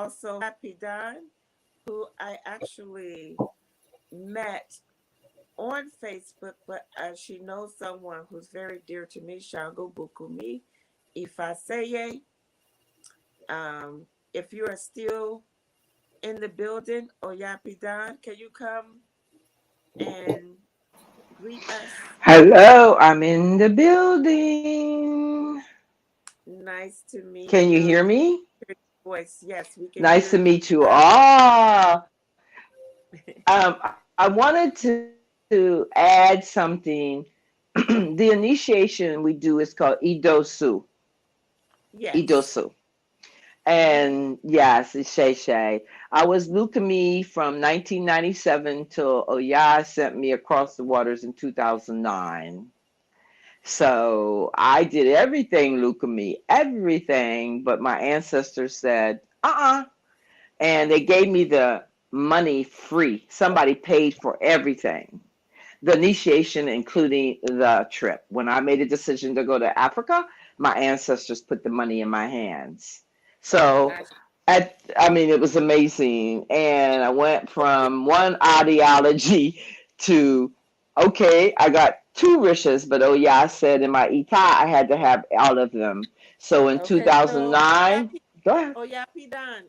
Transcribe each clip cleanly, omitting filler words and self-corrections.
also Happy Don, who I actually met on Facebook, but she knows someone who's very dear to me, Shango Bukumi Ifaseye. Um, if you are still in the building, Oyapidan, can you come and greet us? Hello, I'm in the building. Nice to meet Can you you. hear me? Your voice, yes, we can Nice hear to you meet you loud and all. I wanted to add something. The initiation we do is called Idosu. yes. Idosu. Mm-hmm. And yes, it's Shay Shay. I was leukemia from 1997 till Oya sent me across the waters in 2009. So I did everything leukemia, everything, but my ancestors said, and they gave me the money free. Somebody paid for everything, the initiation, including the trip. When I made a decision to go to Africa, my ancestors put the money in my hands. So, I, I mean, it was amazing. And I went from one ideology to, okay, I got two wishes, but oh yeah, I said in my Ita, I had to have all of them. So in okay, so 2009, go ahead. Oyapidan,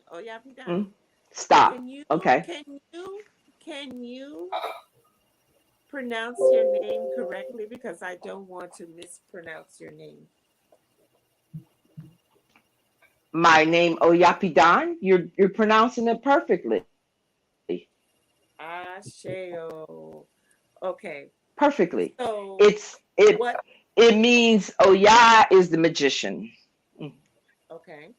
Mm, stop. can you Okay. can you can you pronounce your name correctly because I don't want to mispronounce your name. My name Oyapidan. You're pronouncing it perfectly. Asheo. Okay. Perfectly. So It's it what it means Oya is the magician. Mm. okay.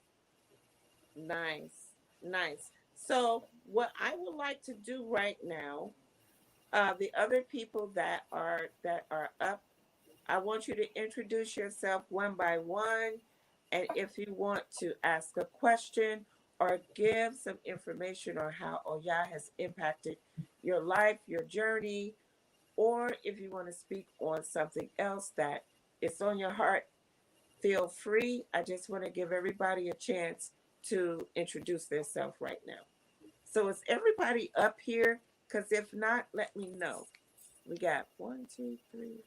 Nice. Nice. So what I would like to do right now, the other people that are up, I want you to introduce yourself one by one. And if you want to ask a question or give some information on how Oya has impacted your life, your journey, or if you want to speak on something else that is on your heart, feel free. I just want to give everybody a chance to introduce themselves right now. So is everybody up here? Because if not, let me know. We got one, two, three.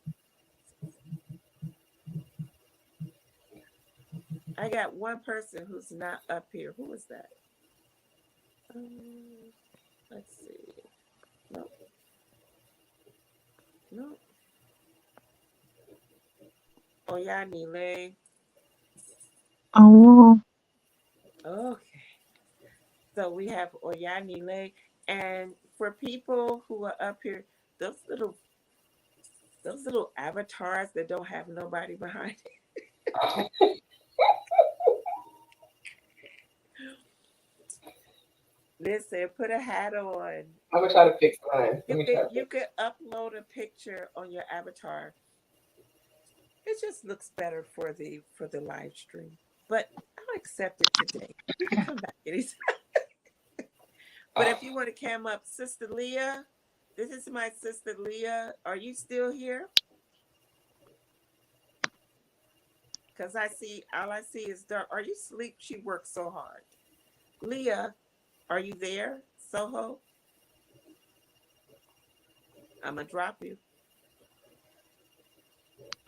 I got one person who's not up here. Who is that? Um, let's see. No, no. OyaNiyi. Oh, Okay. So we have OyaNiyi. And for people who are up here, those little those little avatars that don't have nobody behind it. Listen, put a hat on. I'm gonna try to fix mine. Let You me could try to you fix. could upload a picture on your avatar. It just looks better for the live stream. But I'll accept it today. You can come back anytime. But if you want to come up, Sister Leah, this is my sister Leah. Are you still here? Because I see all I see is dark. Are you asleep? She works so hard. Leah, are you there? Soho? I'm gonna drop you.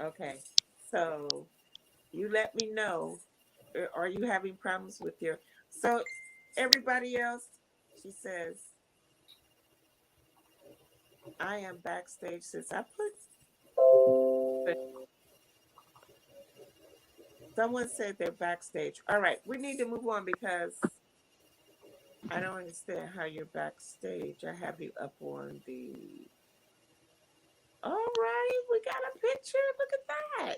Okay. So you let me know. Are you having problems with your so everybody else? She says, I am backstage since I put but someone said they're backstage. All right, we need to move on because I don't understand how you're backstage. I have you up on the all right, we got a picture. Look at that.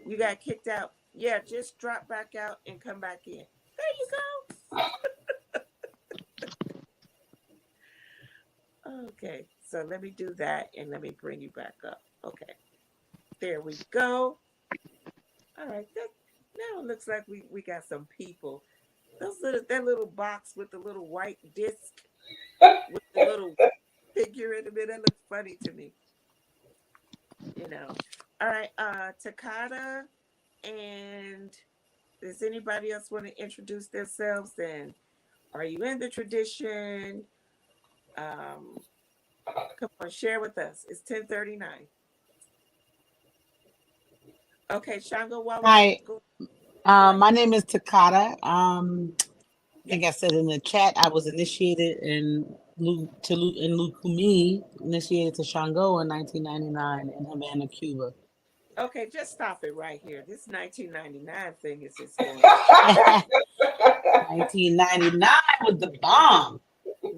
You got kicked out. Yeah, just drop back out and come back in. There you go. Okay, so let me do that and let me bring you back up. Okay, there we go. All right, now it looks like we got some people. That little box with the little white disc with the little figure in the middle, that looks funny to me. You know. All right, Takada and Does anybody else want to introduce themselves? And are you in the tradition? Um, Come on, share with us. It's 10:39. Okay, Shango Wawa, Hi, go my ahead. name is Takata. I think I said in the chat I was initiated in Lukumi, initiated to Shango in 1999 in Havana, Cuba. Okay, just stop it right here. This 1999 thing is just going on. 1999 was the bomb. It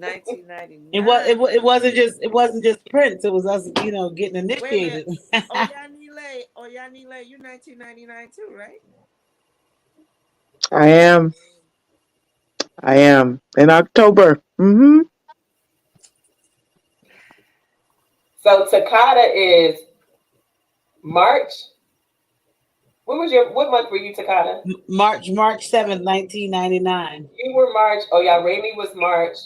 1999. wasn't just Prince. It was us, getting Wait a minute. initiated. Oyanile, you're 1999 too, right? I am. I am. In October. So Takata is March. What month were you, Takata? March 7th, 1999. You were March. Oh yeah, Raimi was March.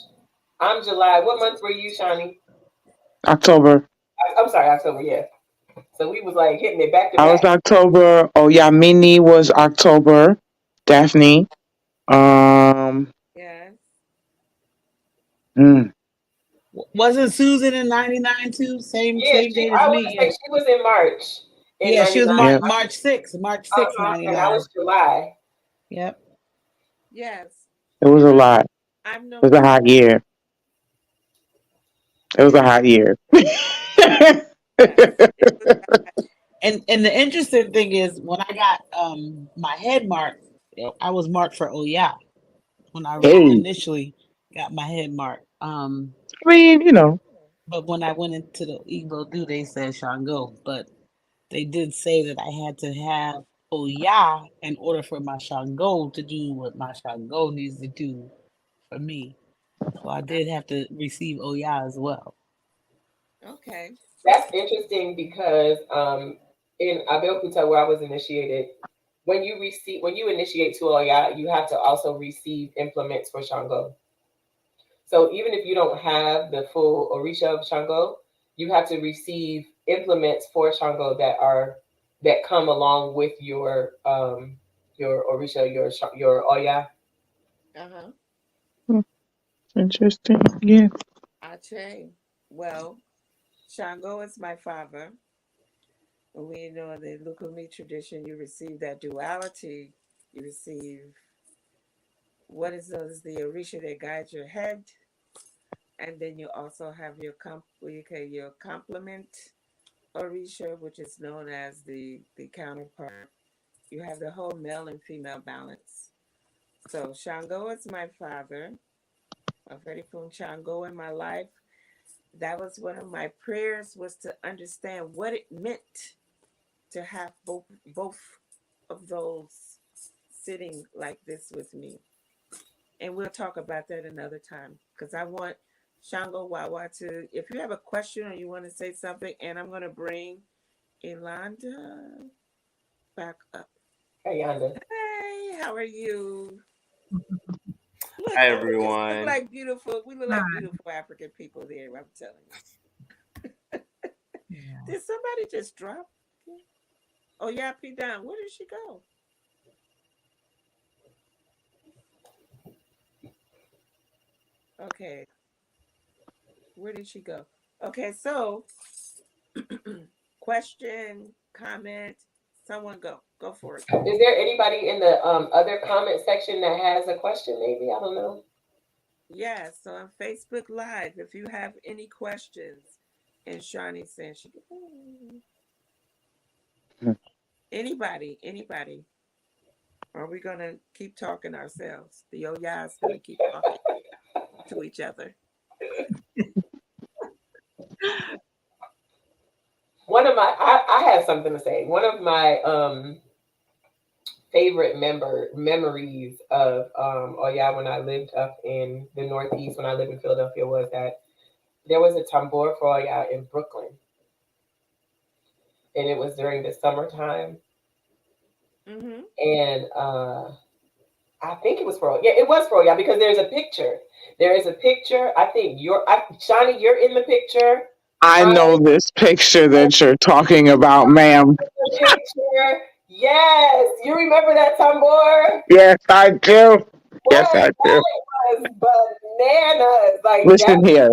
I'm July. What month were you, Shawnee? October. I'm sorry, October, yeah. So we was like hitting it back to I was back. October. Oh yeah, Mini was October. Daphne. Um Yes. mm, Wasn't Susan in 99 too? Yeah, Same date as I me. want to say she was in March in Yeah, she was 99. yeah, March 6th, And I 99. was July. Yep. Yes. it was And a lot. I'm It was a November. hot year. It was a Yes. hot year. Yes. It was And the interesting thing is when I got my head marked, I was marked for Oya when I Hey. initially got my head marked. I mean, But when I went into the Igbo do, they said Shango, but they did say that I had to have Oya in order for my Shango to do what my Shango needs to do for me. So I did have to receive Oya as well. okay. That's interesting because in Abeokuta where I was initiated, when you initiate to Oya, you have to also receive implements for Shango. So even if you don't have the full Orisha of Shango, you have to receive implements for Shango that come along with your Orisha, your Oya. Uh-huh. interesting. Yeah. Ache. Well, Shango is my father. We know in the Lukumi tradition, you receive that duality. You receive what is known as the Orisha that guides your head, and then you also have your complement Orisha, which is known as the counterpart. You have the whole male and female balance. So Shango is my father. A very Fun Shango in my life. That was one of my prayers, was to understand what it meant to have both of those sitting like this with me. And we'll talk about that another time because I want Shango Wawa to, if you have a question or you want to say something, and I'm going to bring Ilanda back up. Hey, Yonder. Hey, how are you? Look, Hi we just look everyone. like beautiful. We look like beautiful African people there. I'm telling you. Yeah. Did somebody just drop? Oh yeah, P down. Where did she go? Okay, where did she go? Okay, so question, comment, someone go for it. Is there anybody in the other comment section that has a question? Maybe I don't know. Yeah, so on Facebook Live, if you have any questions, and Shawnee says she, anybody, or are we gonna keep talking ourselves? The Oya's gonna keep talking to each other. I have something to say. One of my favorite memories of oh yeah when I lived up in the Northeast when I lived in Philadelphia was that there was a tambor for oh yeah in Brooklyn, and it was during the summertime, Mm-hmm. and I think it was for yeah it was for oh yeah because there's a picture. There is a picture. I think Shawnee, you're in the picture. I I know this picture that you're talking about, ma'am. the picture. Yes, you remember that tambor? Yes, I do. Yes, What I do. that was bananas. Like Listen here,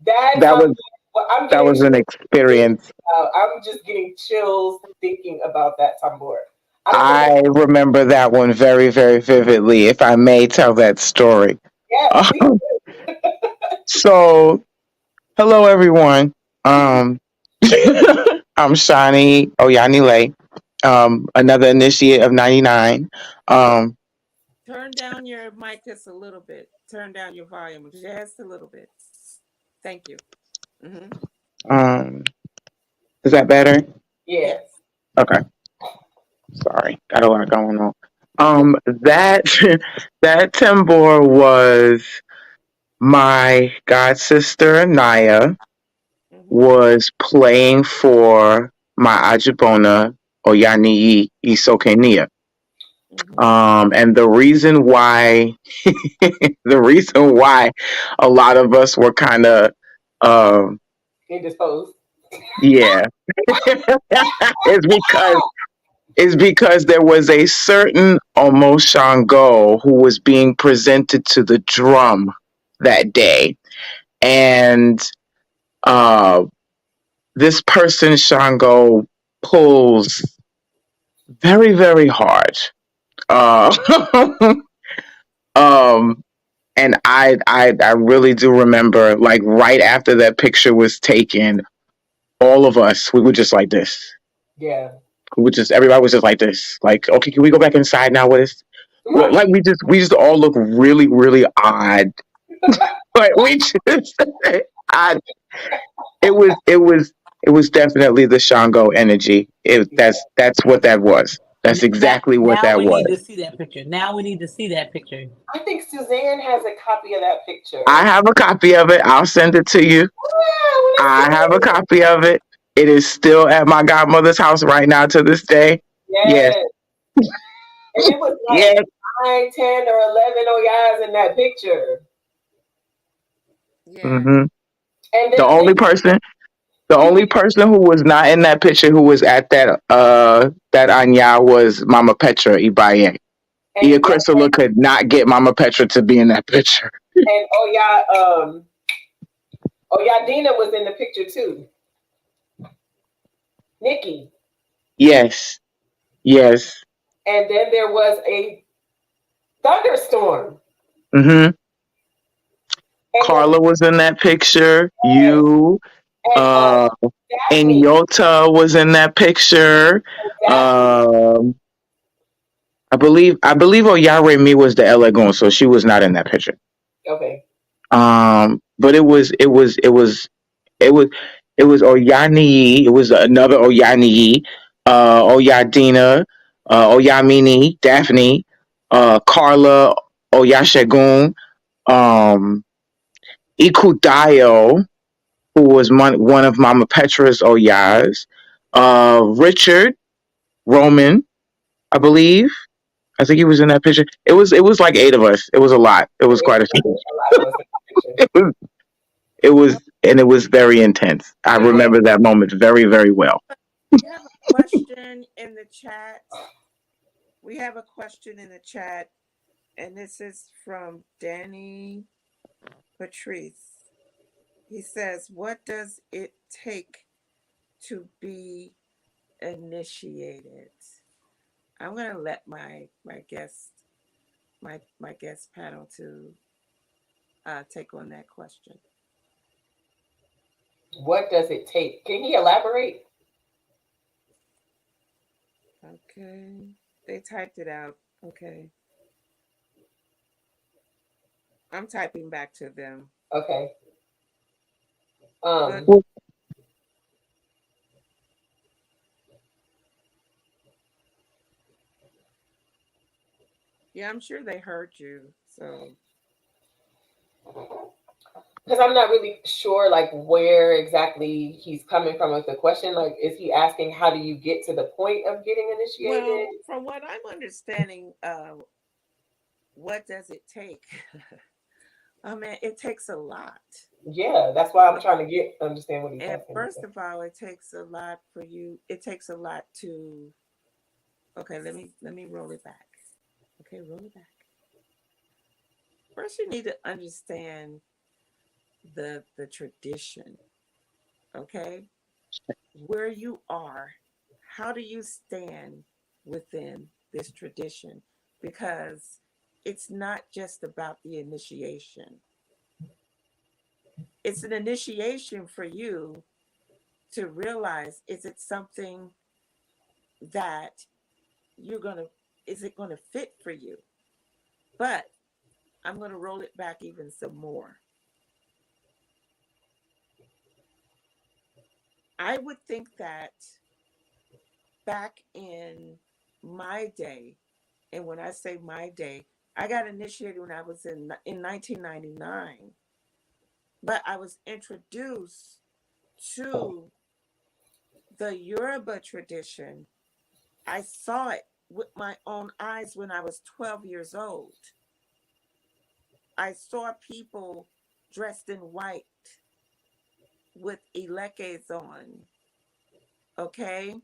that that tambor. was Well, I'm that getting was an chills thinking experience. I'm just getting chills thinking about that tambor. I don't think I remember that one very, very vividly, if I may tell that story. yes, please. So, hello everyone. I'm Shani OyaNiyi, another initiate of 99. Um, Turn down your mic just a little bit. Turn down your volume just a little bit. Thank you. Mm-hmm. um, is that better? Yes. Yes. Okay. Sorry, got a lot going on. That that tambor was my god sister Naya Mm-hmm. was playing for my Ajibona OyaNiyi Isokenia. Mm-hmm. And the reason why a lot of us were kind of, um, Indisposed. yeah, is because there was a certain Omo Shango who was being presented to the drum that day, and uh, this person Shango pulls very very hard. Uh, um, and I really do remember, like, right after that picture was taken, all of us, we were just like this. Yeah. Everybody was just like this. Like, okay, can we go back inside now? What, Right. like, we just all look really, really odd. Like, we just, I, it was definitely the Shango energy. That's what that was. That's exactly what Now that we was. need to see that picture. Now we need to see that picture. I think Suzanne has a copy of that I picture. have a copy of it. I'll send it to you. Yeah, I want to I have a see it. copy of it. It is still at my godmother's house right now to this day. Yes, Yes. And it was like yes. 9, 10, or 11 OYs in that picture. Yeah. hmm And The then only Nikki, person, the only person who was not in that picture who was at that Anya was Mama Petra Ibaye. Ia and Crisula could not get Mama Petra to be in that picture. Oyadina was in the picture too. Nikki. Yes, yes. And then there was a thunderstorm. hmm And the Carla was in that picture. yes, You, and uh, Daphne. Inyota was in that picture. Daphne. Um, I believe Oyaremi was the Elegon, so she was not in that picture. Okay. But it was it was Oyaniyi. It was another Oyaniyi, Oyadina, Oyamini, Daphne, Carla, Oyashegun, um, Ikudayo, who was one of Mama Petra's Oyas, Richard, Roman, I believe. I think he was in that picture. It was like eight of us. It was a lot. It was It quite a was few. a lot of us in the picture. It was and it was very intense. I We have remember that moment very, very well. we have a question in the chat. We have a question in the chat, and this is from Danny Patrice. He says, "What does it take to be initiated?" I'm gonna let my guest panel to take on that question. What does it take? Can he elaborate? Okay, they typed it out. Okay, I'm typing back to them. Okay. But Well, yeah, I'm sure they heard you. So Because I'm not really sure like where exactly he's coming from with the question. Like, is he asking how do you get to the point of getting initiated? well, from what I'm understanding, what does it take? I mean, it takes a lot. Yeah, that's why I'm trying to understand what he's And asking. first of all, it takes a lot for you. It takes a lot to Okay, let me roll it back. Okay, roll it back. First, you need to understand the tradition. Okay, where you are, how do you stand within this tradition? Because it's not just about the initiation. It's an initiation for you to realize, is it something that you're going to, is it going to fit for you? But I'm going to roll it back even some more. I would think that back in my day, and when I say my day, I got initiated when I was in 1999, but I was introduced to the Yoruba tradition. I saw it with my own eyes when I was 12 years old. I saw people dressed in white with ilekes on. Okay.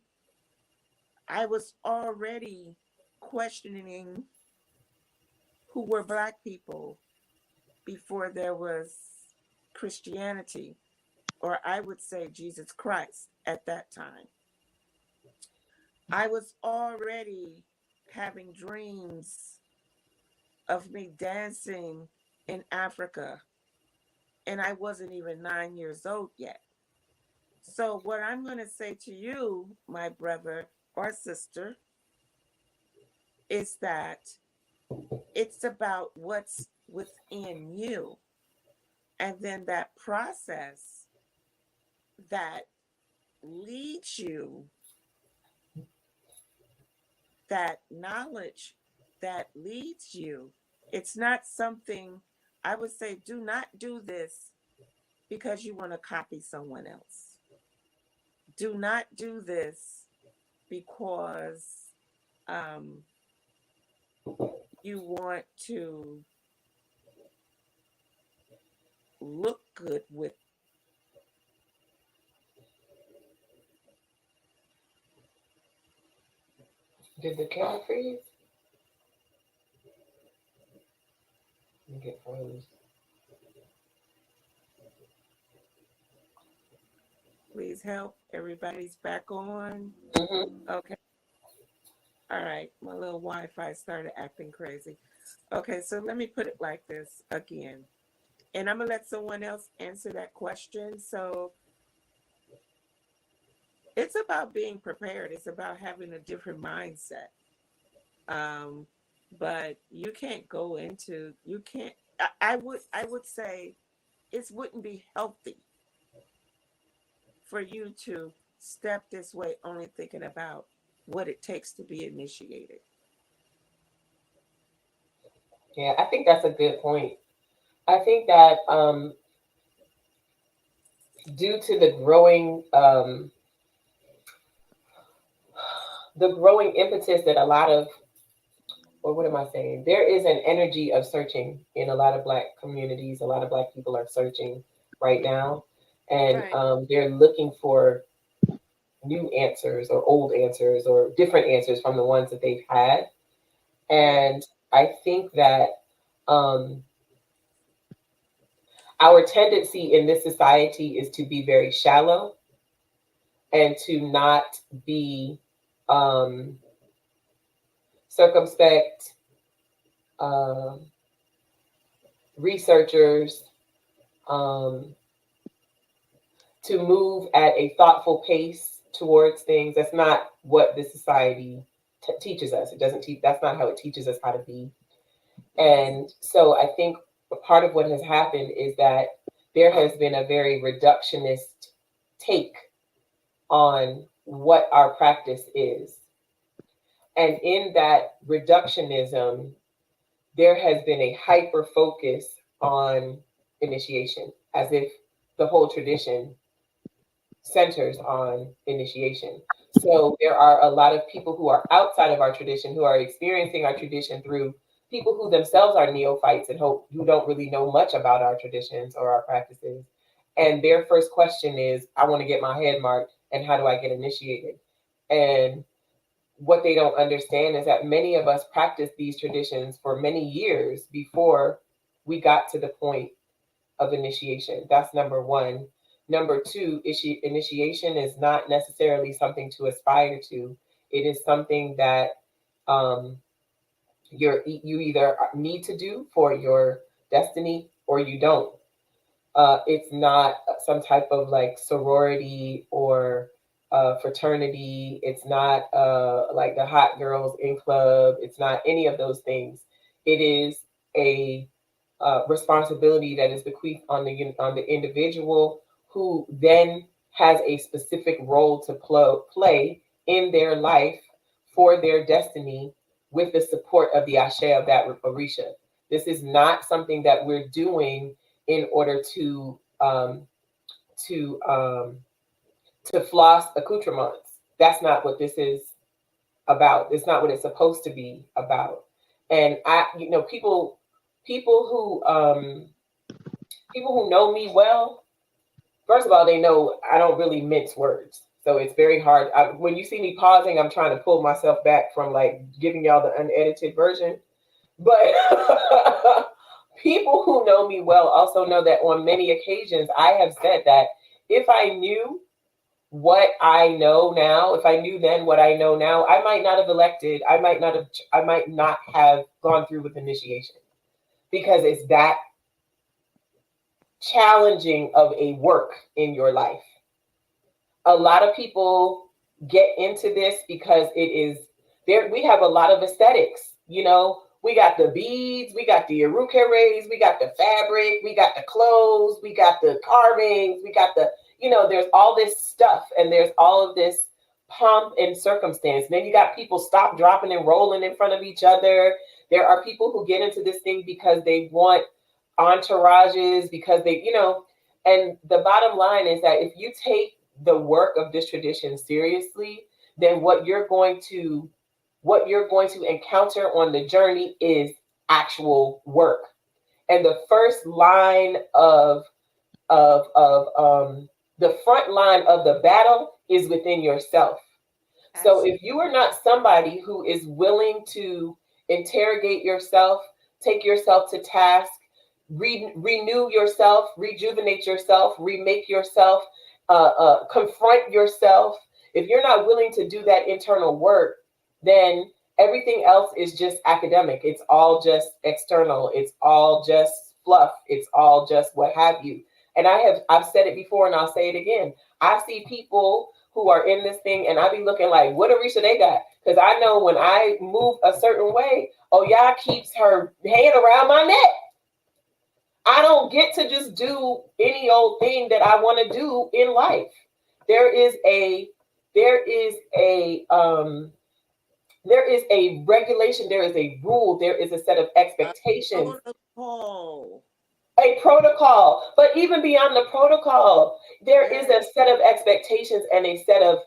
I was already questioning who were Black people before there was Christianity, or I would say Jesus Christ at that time. I was already having dreams of me dancing in Africa, and I wasn't even 9 years old yet. So, what I'm going to say to you, my brother or sister, is that it's about what's within you. And then that process that leads you, that knowledge that leads you, it's not something, I would say, do not do this because you want to copy someone else. Do not do this because um, you want to look good with. Did the camera freeze? Let me get froze. Please help. Everybody's back on. Mm-hmm. Okay. All right. My little Wi-Fi started acting crazy. Okay, so let me put it like this again. And I'm going to let someone else answer that question. So it's about being prepared. It's about having a different mindset. Um, but you can't go into, you can't, I would say it wouldn't be healthy for you to step this way only thinking about what it takes to be initiated. Yeah, I think that's a good point. I think that due to the growing impetus that a lot of, or what am I saying? There is an energy of searching in a lot of Black communities. A lot of Black people are searching right now, and Right. they're looking for new answers or old answers or different answers from the ones that they've had. Mm-hmm. And I think that um, our tendency in this society is to be very shallow and to not be um, circumspect um, researchers, um, to move at a thoughtful pace towards things. That's not what this society teaches us. It doesn't teach. That's not how it teaches us how to be. Mm-hmm. And so I think part of what has happened is that there has been a very reductionist take on what our practice is. And in that reductionism, there has been a hyper focus on initiation, as if the whole tradition centers on initiation. So there are a lot of people who are outside of our tradition who are experiencing our tradition through people who themselves are neophytes and who don't really know much about our traditions or our practices. And their first question is, I want to get my head marked, and how do I get initiated? And what they don't understand is that many of us practiced these traditions for many years before we got to the point of initiation. That's number one. Number two, initiation is not necessarily something to aspire to. It is something that um, you either need to do for your destiny or you don't. It's not some type of like sorority or fraternity. It's not like the hot girls in club. It's not any of those things. It is a responsibility that is bequeathed on the individual, who then has a specific role to play in their life for their destiny, with the support of the ashe of that Orisha. This is not something that we're doing in order to um, to floss accoutrements. That's not what this is about. It's not what it's supposed to be about. And people who know me well, first of all, they know I don't really mince words. So it's very hard. When you see me pausing, I'm trying to pull myself back from like giving y'all the unedited version. But people who know me well also know that on many occasions I have said that if I knew what I know now, if I knew then what I know now, I might not have elected. I might not have gone through with initiation, because it's that challenging of a work in your life. A lot of people get into this because it is there. We have a lot of aesthetics, we got the beads, we got the arukeres, we got the fabric, we got the clothes, we got the carvings, we got there's all this stuff, and there's all of this pomp and circumstance. And then you got people stop, dropping, and rolling in front of each other. There are people who get into this thing because they want entourages, because and the bottom line is that if you take the work of this tradition seriously, then what you're going to encounter on the journey is actual work. And the first line of the front line of the battle is within yourself. So if you are not somebody who is willing to interrogate yourself, take yourself to task, renew yourself, rejuvenate yourself, remake yourself, confront yourself, if you're not willing to do that internal work, then everything else is just academic. It's all just external. It's all just fluff. It's all just what have you. And I've said it before, and I'll say it again. I see people who are in this thing, and I be looking like, what Orisha they got? Because I know when I move a certain way, Oya keeps her hand around my neck. I don't get to just do any old thing that I want to do in life. There is a regulation, there is a rule, there is a set of expectations. A protocol. But even beyond the protocol, there is a set of expectations and a set of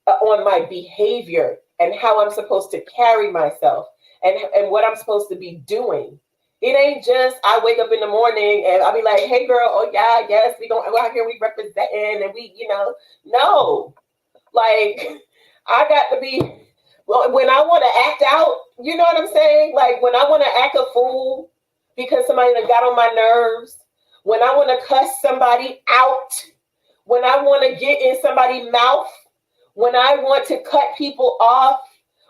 on my behavior and how I'm supposed to carry myself and what I'm supposed to be doing. It ain't just I wake up in the morning and I'll be like, hey girl, oh yeah, yes, we gonna go out here, we representing, and we, no. Like I got to be, well, when I want to act out, you know what I'm saying? Like when I want to act a fool because somebody got on my nerves, when I want to cuss somebody out, when I want to get in somebody's mouth, when I want to cut people off,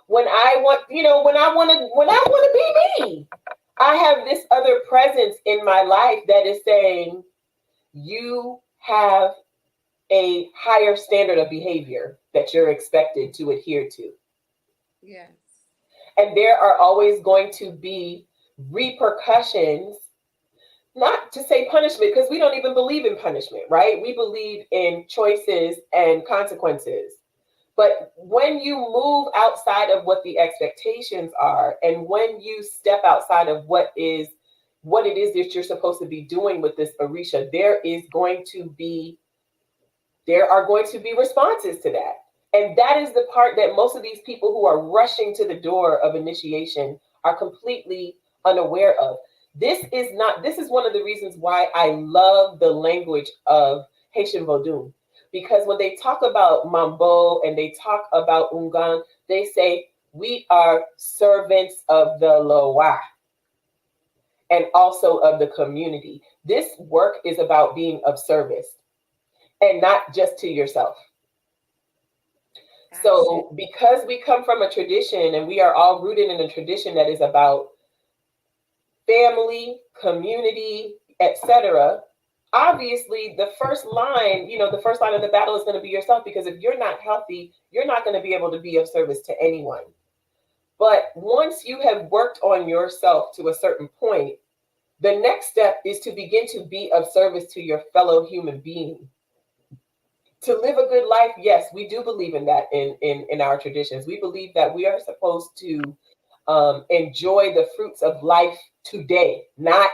when I want, when I want to be me. I have this other presence in my life that is saying, you have a higher standard of behavior that you're expected to adhere to. Yes. And there are always going to be repercussions, not to say punishment, because we don't even believe in punishment, right? We believe in choices and consequences. But when you move outside of what the expectations are, and when you step outside of what it is that you're supposed to be doing with this Orisha, there are going to be responses to that. And that is the part that most of these people who are rushing to the door of initiation are completely unaware of. This is one of the reasons why I love the language of Haitian Vodun. Because when they talk about Mambo and they talk about Ungan, They say we are servants of the Loa and also of the community. This work is about being of service and not just to yourself. Gotcha. So, because we come from a tradition and we are all rooted in a tradition that is about family, community, etc., obviously the first line, the first line of the battle is going to be yourself, because if you're not healthy, you're not going to be able to be of service to anyone. But once you have worked on yourself to a certain point, the next step is to begin to be of service to your fellow human being. To live a good life, yes, we do believe in that in our traditions. We believe that we are supposed to enjoy the fruits of life today, not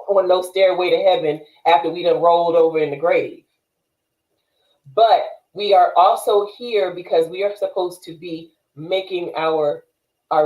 on no stairway to heaven after we done rolled over in the grave. But we are also here because we are supposed to be making our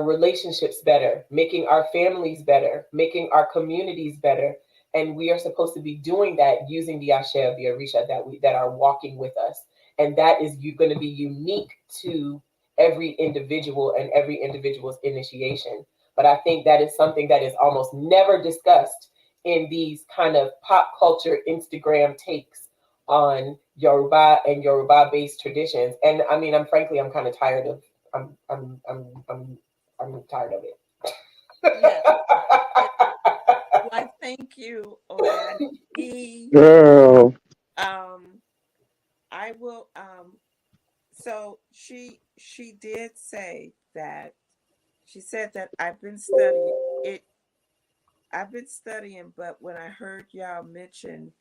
relationships better, making our families better, making our communities better. And we are supposed to be doing that using the Ashe of the Orisha that are walking with us. And that is going to be unique to every individual and every individual's initiation. But I think that is something that is almost never discussed in these kind of pop culture Instagram takes on Yoruba and Yoruba based traditions. And I mean, I'm kind of tired of I'm tired of it. Yes. Yes. Why, thank you, OyaNiyi. Girl. Um, I will so she did say that she said that it I've been studying, but when I heard y'all mention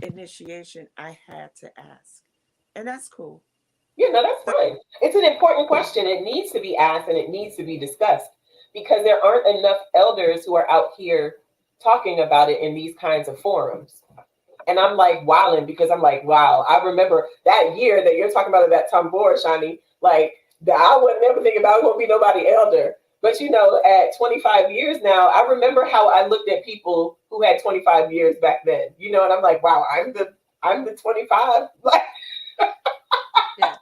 initiation, I had to ask. And that's cool. No, that's So fine. It's an important question. It needs to be asked and it needs to be discussed because there aren't enough elders who are out here talking about it in these kinds of forums. And I'm like wilding because I'm like, wow, I remember that year that you're talking about that tambor, Shani, like that I would never think about it won't be nobody elder. But at 25 years now, I remember how I looked at people who had 25 years back then. And I'm like, wow, I'm the 25. Like, yeah,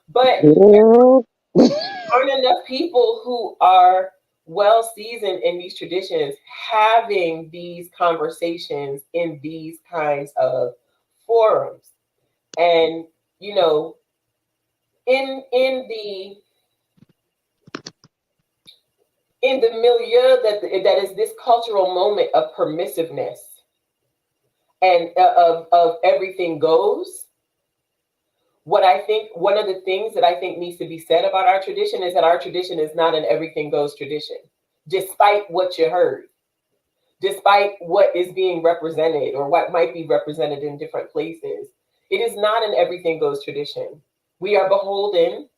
but Girl. aren't enough people who are well seasoned in these traditions having these conversations in these kinds of forums. And you know in the milieu that is this cultural moment of permissiveness and of everything goes. What I think one of the things that I think needs to be said about our tradition is that our tradition is not an everything goes tradition, despite what you heard, despite what is being represented or what might be represented in different places. It is not an everything goes tradition. We are beholden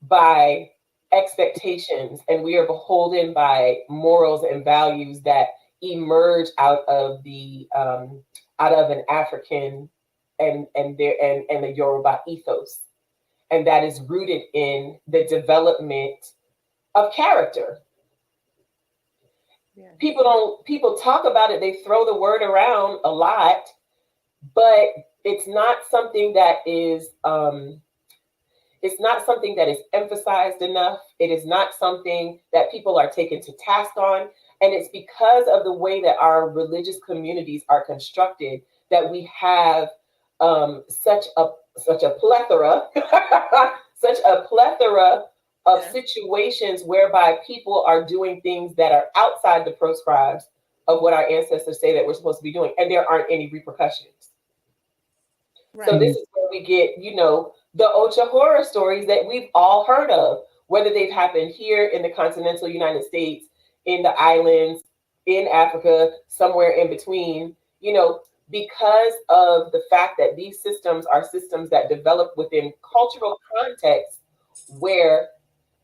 by expectations and we are beholden by morals and values that emerge out of an African and the Yoruba ethos, and that is rooted in the development of character. yes, People talk about it, they throw the word around a lot, but it's not something that is it's not something that is emphasized enough. It is not something that people are taken to task on. And it's because of the way that our religious communities are constructed that we have such a plethora, such a plethora of yes, situations whereby people are doing things that are outside the proscribes of what our ancestors say that we're supposed to be doing, and there aren't any repercussions. So right, this is where we get, the Ocha horror stories that we've all heard of, whether they've happened here in the continental United States, in the islands, in Africa, somewhere in between, because of the fact that these systems are systems that develop within cultural contexts where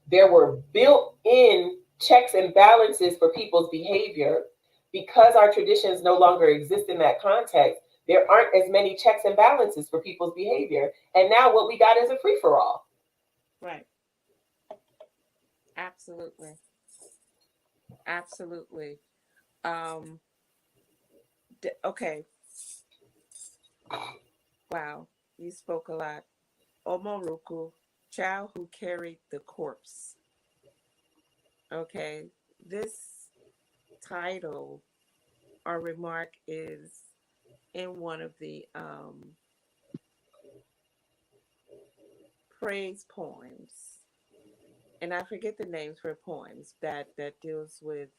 there were built in checks and balances for people's behavior. Because our traditions no longer exist in that context, there aren't as many checks and balances for people's behavior. And now what we got is a free for all. right. Absolutely. Absolutely. Um, okay. Wow. You spoke a lot. Omoruku. child who carried the corpse. Okay, this title or remark is in one of the praise poems, and I forget the names for poems that deals with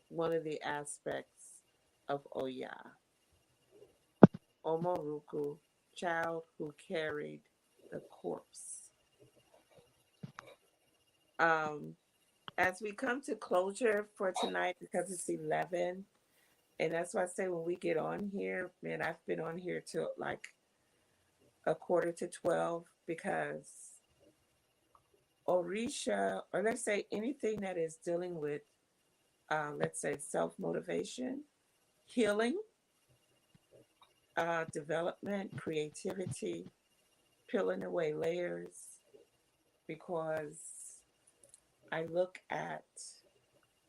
one of the aspects of Oya, Omoruku, child who carried the corpse. Um, as we come to closure for tonight, because it's 11, and that's why I say when we get on here, man, I've been on here till like a quarter to 12 because Orisha, or let's say anything that is dealing with, let's say, self motivation, healing, development, creativity, peeling away layers, because I look at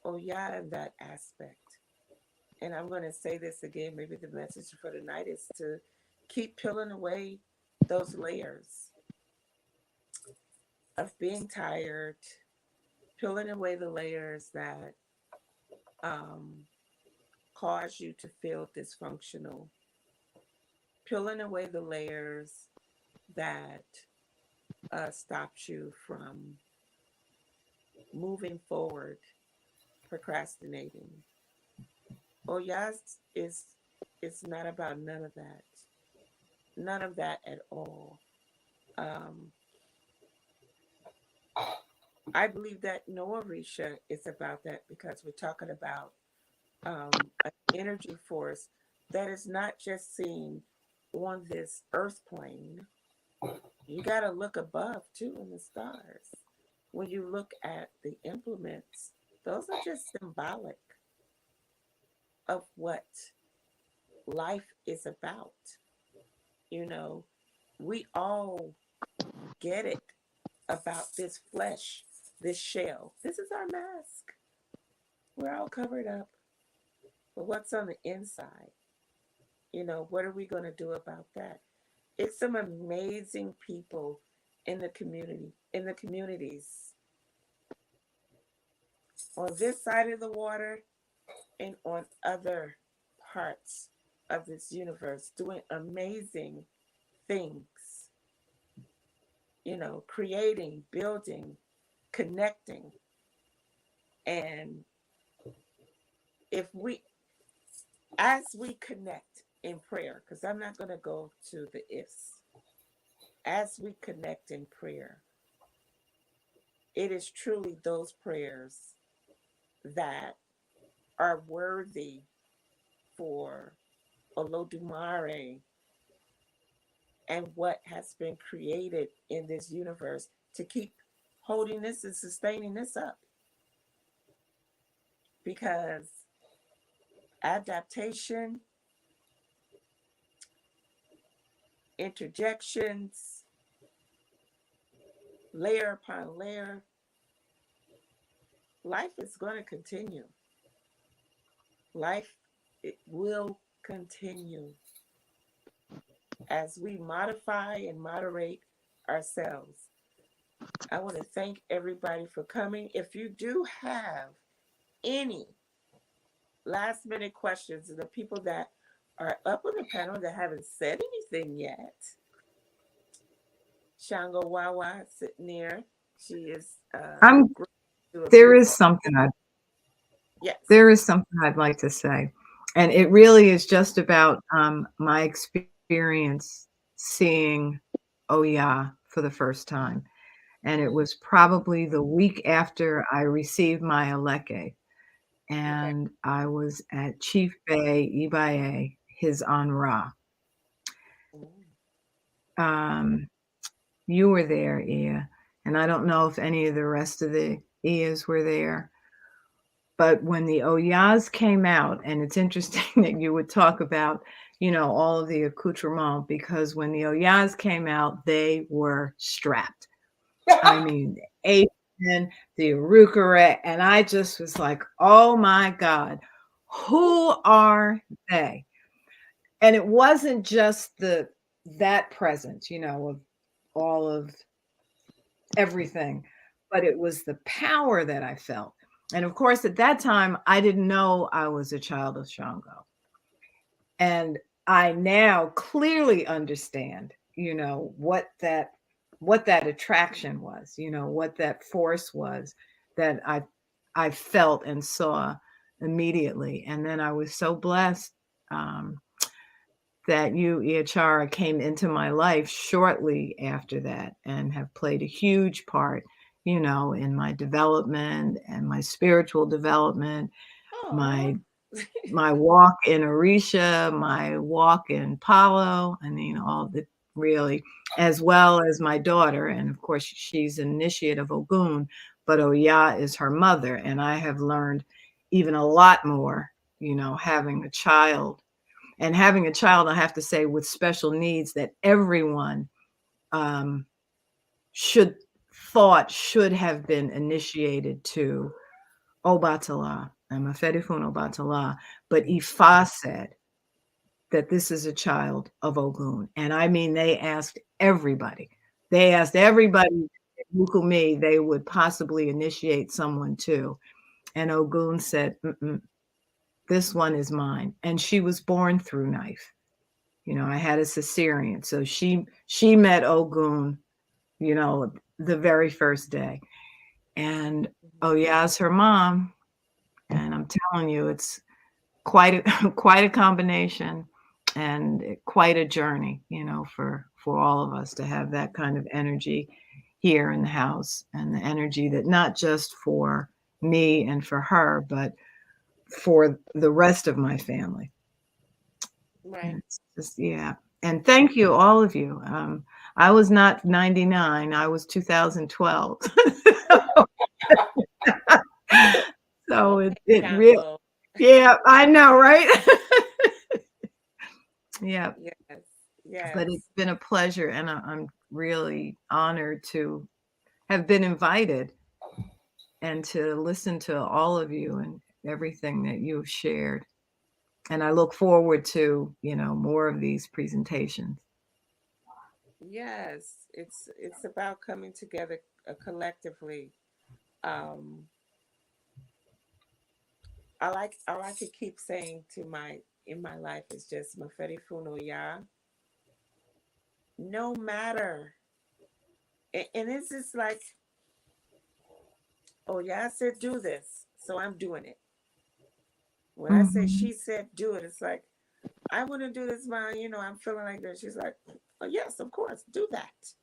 Oya in that aspect. And I'm going to say this again, maybe the message for tonight is to keep peeling away those layers of being tired, peeling away the layers that um, cause you to feel dysfunctional, peeling away the layers that stops you from moving forward, procrastinating. Oh, yes, it's not about none of that at all. Um, I believe that Noah Risha is about that because we're talking about an energy force that is not just seen on this earth plane. You got to look above too in the stars. When you look at the implements, those are just symbolic of what life is about. You know, we all get it about this flesh, this shell. This is our mask. We're all covered up. But what's on the inside? You know, what are we going to do about that? It's some amazing people in the communities on this side of the water and on other parts of this universe doing amazing things, you know, creating, building, connecting. And if we, as we connect in prayer, because I'm not going to go to the ifs, as we connect in prayer, it is truly those prayers that are worthy for Olodumare and what has been created in this universe to keep holding this and sustaining this up. Because adaptation, interjections, layer upon layer, life is going to continue. Life, it will continue as we modify and moderate ourselves. I want to thank everybody for coming. If you do have any last minute questions, the people that are up on the panel that haven't said anything yet, Shango Wawa sitting there. She is I'm do a there is beautiful. something I Yes. there is something I'd like to say. And it really is just about my experience seeing Oya for the first time. And it was probably the week after I received my Aleke. Okay. And I was at Chief Bay Ibaye, his Ra. Mm. Um, you were there, Ia. And I don't know if any of the rest of the Ias were there. But when the Oyas came out, and it's interesting that you would talk about, all of the accoutrement, because when the Oyas came out, they were strapped. I mean, the apron, the Arukara, and I just was like, oh my God, who are they? And it wasn't just that presence, of all of everything, but it was the power that I felt. And of course, at that time, I didn't know I was a child of Shango. And I now clearly understand, what that attraction was, what that force was that I felt and saw immediately. And then I was so blessed um, that you, Iachara, came into my life shortly after that and have played a huge part, in my development and my spiritual development, Oh, my my walk in Orisha, my walk in Palo, I mean, all the really, as well as my daughter. And of course, she's an initiate of Ogun, but Oya is her mother. And I have learned even a lot more, having a child. And having a child, I have to say, with special needs that everyone um, should should have been initiated to Obatala. I'm a Fedifun Obatala, but Ifa said that this is a child of Ogun. And I mean, they asked everybody. They asked everybody, Mukumi, they would possibly initiate someone to. And Ogun said, this one is mine. And she was born through knife. I had a cesarean. So she met Ogun, the very first day. And Oya's her mom. And I'm telling you, it's quite a quite a combination and quite a journey, for all of us to have that kind of energy here in the house, and the energy that not just for me and for her, but for the rest of my family. And right. it's just, yeah. And thank you, all of you. I was not 99, I was 2012. So it really, Shango. yeah, I know, right? Yeah, Yes, but yes, it's been a pleasure, and I'm really honored to have been invited and to listen to all of you and everything that you've shared. And I look forward to, more of these presentations. yes. It's about coming together collectively. Um, I like to keep saying to my in my life is just Maferi Funo Ya. No matter, and it's just like, oh yeah, I said do this, so I'm doing it. When I say Mhm. she said do it, it's like I want to do this, man. I'm feeling like this. She's like, oh yes, of course, do that.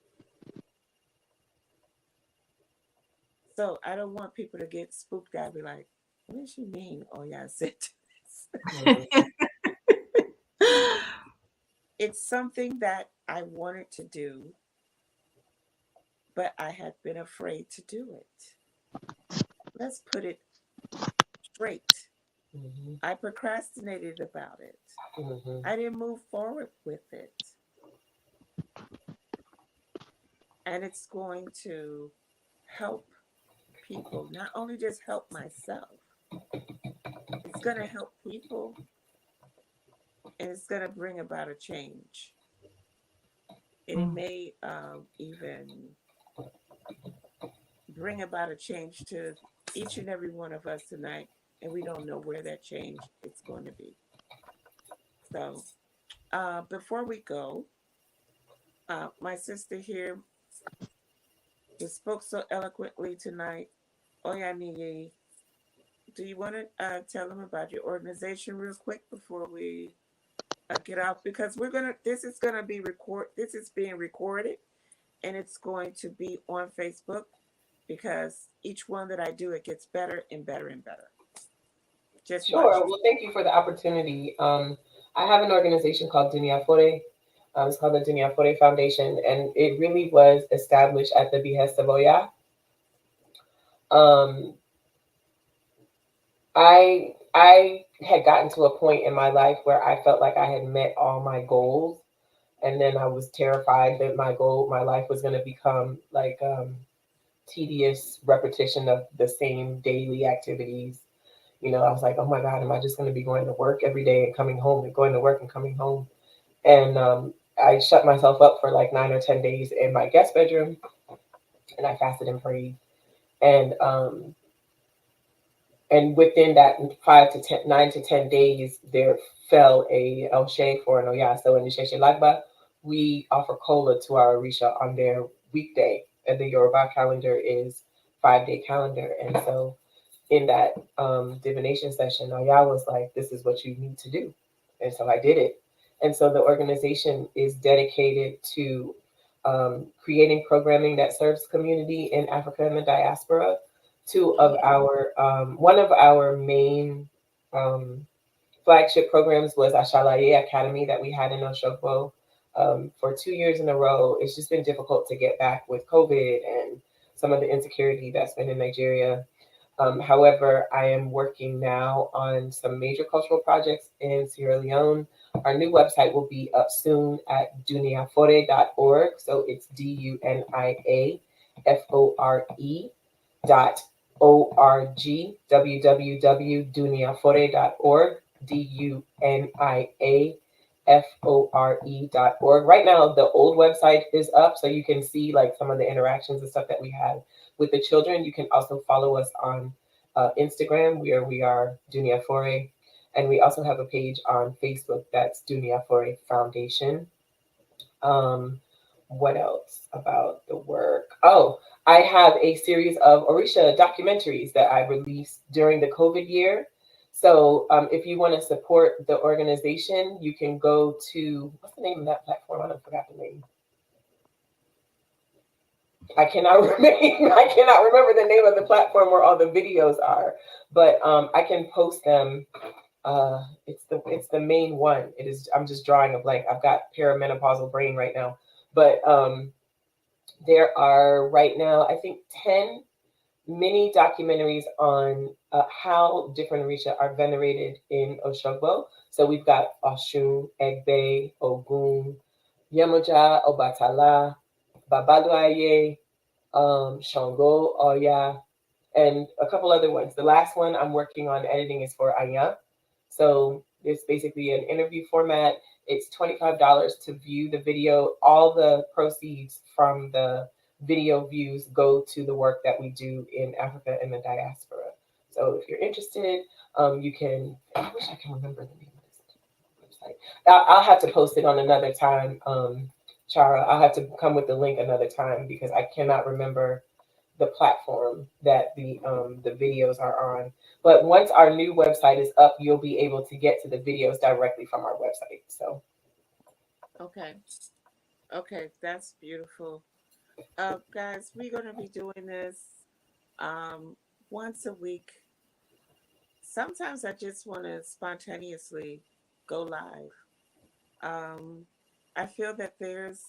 So I don't want people to get spooked out. Be like, what does she mean? Oh yeah, I said this. Mhm. It's something that I wanted to do, but I had been afraid to do it. Let's put it straight. Mhm. I procrastinated about it. Mhm. I didn't move forward with it. And it's going to help people, not only just help myself, it's going to help people, and it's going to bring about a change. And it Mm. may even bring about a change to each and every one of us tonight. And we don't know where that change is going to be. So before we go, my sister here just spoke so eloquently tonight. OyaNiyi, do you want to tell them about your organization real quick before we get off? Because this is gonna be this is being recorded, and it's going to be on Facebook, because each one that I do, it gets better and better and better. Just watch. Sure. Well, thank you for the opportunity. I have an organization called Dunia Fore. It's called the Dunia Fore Foundation, and it really was established at the behest of Oya. Um, I had gotten to a point in my life where I felt like I had met all my goals, and then I was terrified that my life was going to become like tedious repetition of the same daily activities. I was like, oh my God, am I just going to be going to work every day and coming home and going to work and coming home? And I shut myself up for like 9 or 10 days in my guest bedroom. and I fasted and prayed. And and within that 9 to 10 days, there fell a Elshe for an Oya. So in the Sheshe Lagba, we offer Kola to our Orisha on their weekday, and the Yoruba calendar is 5-day calendar. And so in that divination session, Oya was like, "This is what you need to do," and so I did it. And so the organization is dedicated to creating programming that serves community in Africa and the diaspora. Two of Yeah. our one of our main um, flagship programs was Ashalaye Academy that we had in Oshogbo for 2 years in a row. It's just been difficult to get back with COVID and some of the insecurity that's been in Nigeria. However, I am working now on some major cultural projects in Sierra Leone. Our new website will be up soon at duniafore.org. So it's DUNIAFORE.org, www.duniafore.org, DUNIAFORE.org. Right now, the old website is up, so you can see like some of the interactions and stuff that we have with the children. You can also follow us on Instagram, where we are Dunia Fore, and we also have a page on Facebook that's Dunia Fore Foundation. Um, what else about the work? Oh, I have a series of Orisha documentaries that I released during the COVID year. So if you want to support the organization, you can go to, what's the name of that platform? I don't forgot the name. I cannot remember. I cannot remember the name of the platform where all the videos are, but I can post them. It's the main one. It is. I'm just drawing a blank. I've got perimenopausal brain right now, but there are right now I think 10 mini documentaries on how different Orisha are venerated in Oshogbo. So we've got Oshun, Egbe, Ogun, Yemoja, Obatala, Babaluaye, Shango, Oya, and a couple other ones. The last one I'm working on editing is for Aya. So it's basically an interview format. It's $25 to view the video. All the proceeds from the video views go to the work that we do in Africa and the diaspora. So if you're interested, you can. I wish I can remember the name of this website. I'll have to post it on another time, Chara. I'll have to come with the link another time because I cannot remember the platform that the videos are on. But once our new website is up, you'll be able to get to the videos directly from our website. So Okay. Okay. That's beautiful. Guys, we're going to be doing this um, once a week. Sometimes I just want to spontaneously go live. Um, I feel that there's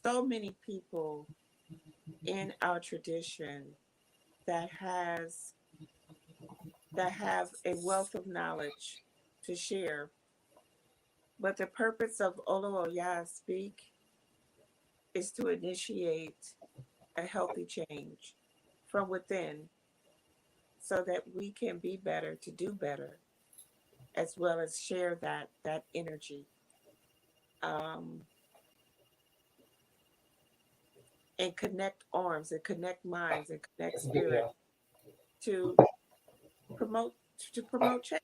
so many people in our tradition that has that have a wealth of knowledge to share. But the purpose of Olo Oya Speak is to initiate a healthy change from within so that we can be better to do better as well as share that energy um, and connect arms and connect minds and connect it's spirit video. to promote to promote change.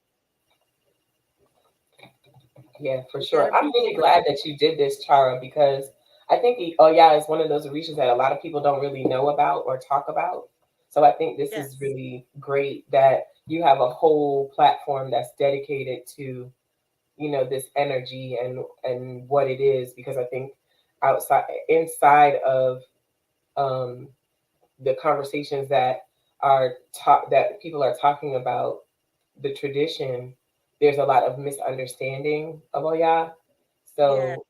Yeah, for We got sure. to I'm be really more. glad that you did this, Chara, because I think oh yeah, it's one of those reaches that a lot of people don't really know about or talk about. So I think this is Yes, really great that you have a whole platform that's dedicated to this energy and what it is, because I think inside of um the conversations that that people are talking about the tradition, there's a lot of misunderstanding of Oya. yeah, So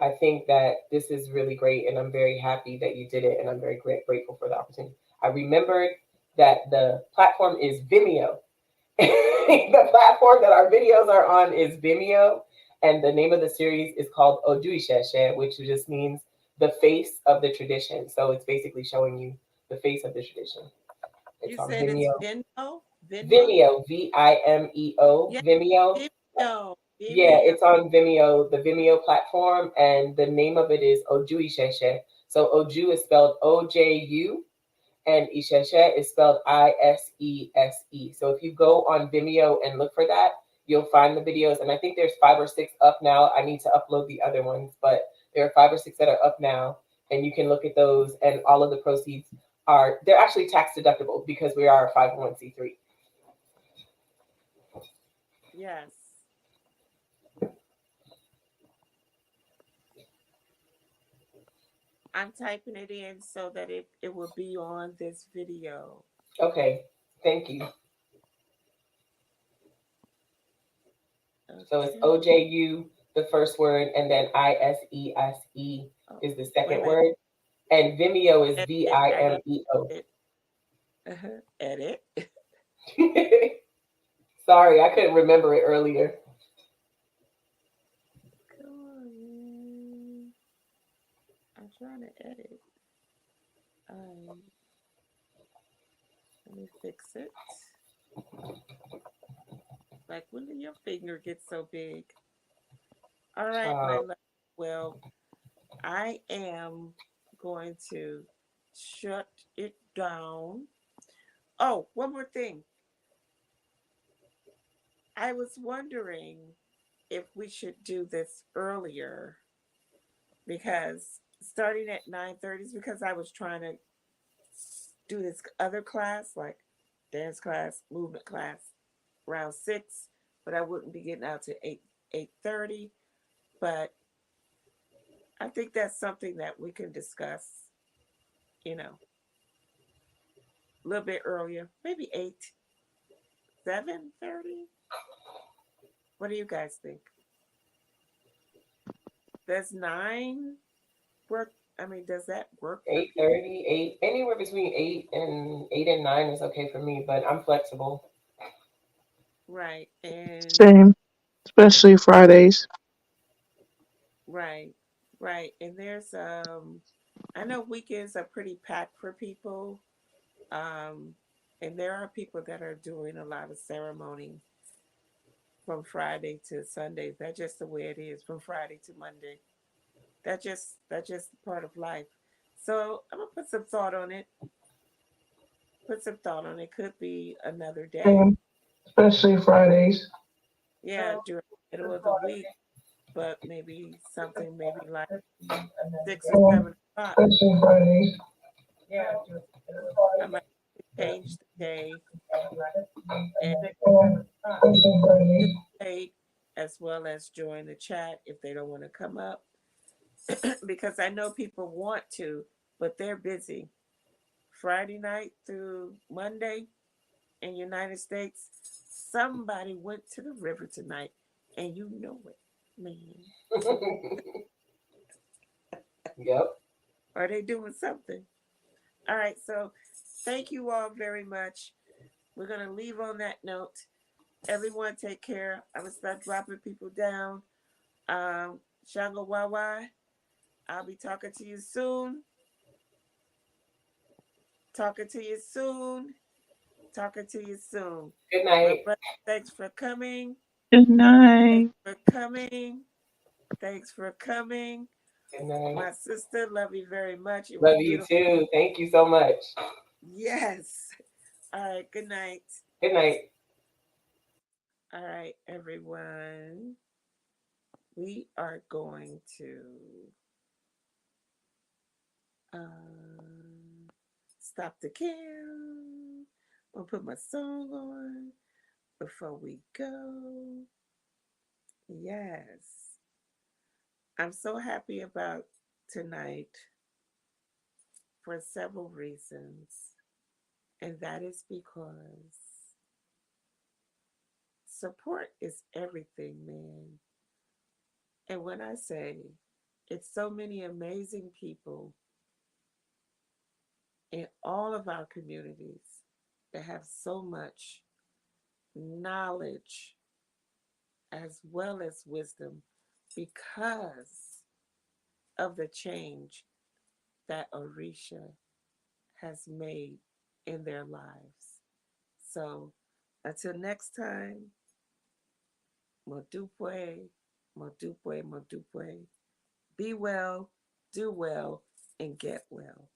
I think that this is really great, and I'm very happy that you did it, and I'm very grateful for the opportunity. I remembered that the platform is Vimeo. The platform that our videos are on is Vimeo, and the name of the series is called Oduisheshe, which just means the face of the tradition. So it's basically showing you the face of the tradition. you It's on said it's Vimeo. Venmo, Venmo. Vimeo, Vimeo, Yeah, Vimeo. Vimeo, Yeah, Vimeo. it's on Vimeo, the Vimeo platform, and the name of it is Ojuisheshe. So Oju is spelled OJU, and Isheshe is spelled Isese. So if you go on Vimeo and look for that, you'll find the videos. And I think there's 5 or 6 up now. I need to upload the other ones, but there are 5 or 6 that are up now, and you can look at those. And all of the proceeds they're actually tax deductible because we are a 501c3. Yes. I'm typing it in so that it will be on this video. Okay, thank you. So it's Okay. OJU, the first word, and then ISESE Oh, is the wait a second minute. word. And Vimeo is Edit. I got VIMEO. it. Edit. Sorry, I couldn't remember it earlier. Come on, man. I'm trying to edit. Let me fix it. Like, when did your finger get so big? All right, my Child. love. Well, I am going to shut it down. Oh, one more thing. I was wondering if we should do this earlier because starting at 9:30 is because I was trying to do this other class, like dance class, movement class, around 6, but I wouldn't be getting out to 8:30. But I think that's something that we can discuss, you know, a little bit earlier, maybe 8, 7:30. What do you guys think? Does 9 work? I mean, does that work for people? 8:30, 8, anywhere between 8 and 9 is okay for me, but I'm flexible. Right. And Same, especially Fridays. right, right. And there's I know weekends are pretty packed for people. Um and there are people that are doing a lot of ceremony from Friday to Sunday. That's just the way it is, from Friday to Monday. That's just part of life. So I'm gonna put some thought on it. Put some thought on it. Could be another day. Same, especially Fridays. Yeah, during the middle of the week, but maybe something maybe like 6 or 7 o'clock. Especially Fridays. I might change the day and Especially Fridays. participate as well as join the chat if they don't want to come up because I know people want to, but they're busy. Friday night through Monday in United States, somebody went to the river tonight, and you know it, man. Yep. Are they doing something? All right, so thank you all very much. We're gonna leave on that note. Everyone, take care. I'm gonna start dropping people down. Shango Wawa, I'll be talking to you soon. Talking to you soon. Talking to you soon. Good My night. brother, thanks for coming. Good Thanks night. for coming. Thanks for coming. Good night. My sister, love you very much. It was Love you beautiful. too. Thank you so much. Yes. All right. Good night. Good night. All right, everyone. We are going to stop the cam. I'll put my song on before we go. Yes. I'm so happy about tonight for several reasons. And that is because support is everything, man. And when I say it's so many amazing people in all of our communities that have so much knowledge as well as wisdom because of the change that Orisha has made in their lives. So until next time, Modupwe, Modupwe, Modupwe. Be well, do well, and get well.